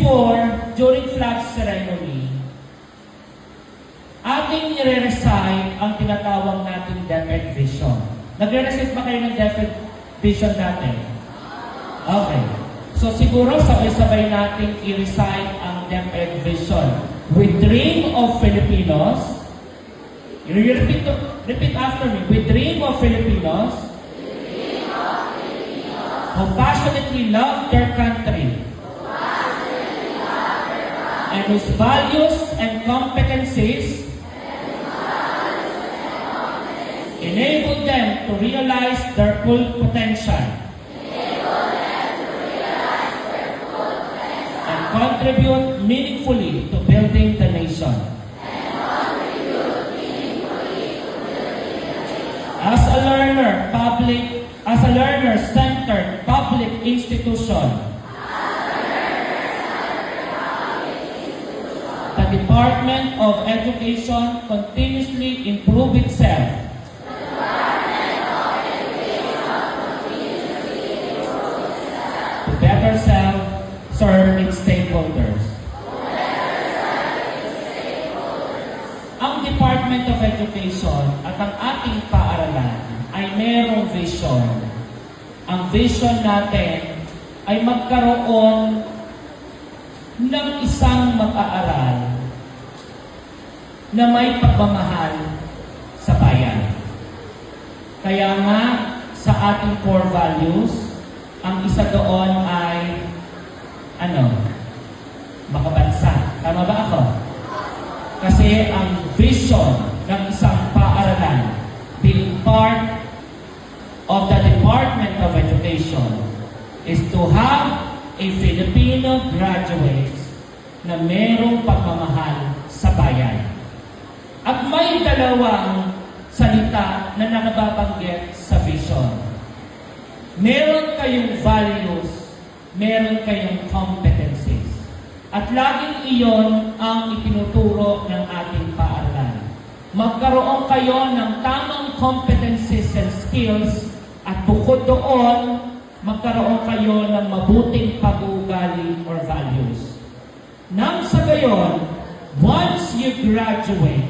before, during flag ceremony, ating nire-recite ang tinatawag nating DepEd Vision. Nagre-recite ba kayo ng DepEd Vision natin? Okay. So siguro sabay-sabay natin i-recite ang DepEd Vision. We dream of Filipinos. Repeat after me. We dream of Filipinos who passionately love their country and whose values and competencies enable them to realize their full potential and contribute meaningfully to building the nation. As a learner-centered public institution, the Department of Education continuously improve itself to better serve its stakeholders. Ang Department of Education at ang ating paaralan ay merong vision. Ang vision natin ay magkaroon ng isang mag-aaral na may pagmamahal sa bayan. Kaya nga, sa ating core values, ang isa doon ay, makabansa. Tama ba ako? Kasi ang vision ng isang paaralan, being part of the Department of Education, is to have a Filipino graduates na merong pagmamahal sa bayan. At may dalawang salita na nakababanggit sa vision. Meron kayong values, meron kayong competencies. At laging iyon ang itinuturo ng ating paaralan. Magkaroon kayo ng tamang competencies and skills at bukod doon, magkaroon kayo ng mabuting pag-uugali or values. Nang sa gayon, once you graduate,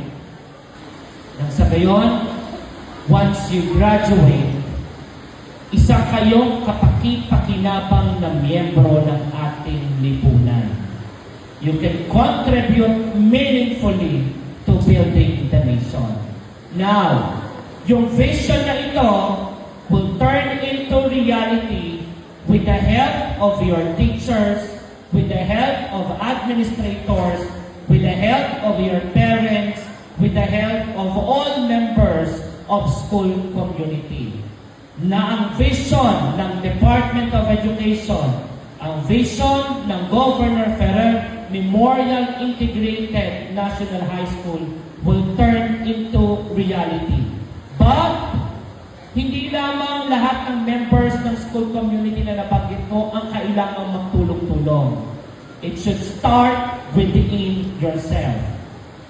isa kayong kapaki-pakinabang na miyembro ng ating lipunan. You can contribute meaningfully to building the nation. Now, yung vision na ito will turn into reality with the help of your teachers, with the help of administrators, with the help of your parents, with the help of all members of school community. Na ang vision ng Department of Education, ang vision ng Governor Ferrer Memorial Integrated National High School will turn into reality. But, hindi lamang lahat ng members ng school community na nabanggit ko ang kailangang magtulong-tulong. It should start within yourself.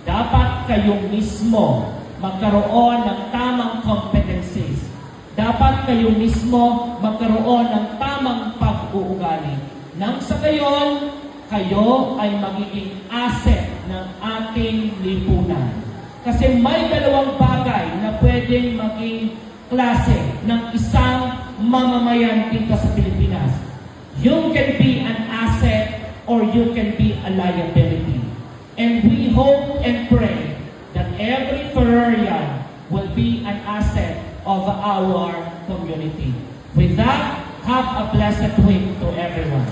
Dapat kayong mismo magkaroon ng tamang competencies. Dapat kayo mismo magkaroon ng tamang pag-uugali. Nang sa gayon, kayo ay magiging asset ng ating lipunan. Kasi may dalawang bagay na pwedeng maging klase ng isang mamamayan dito sa Pilipinas. You can be an asset or you can be a liability. And we hope and pray that every Ferrerian will be an asset of our community. With that, have a blessed week to everyone.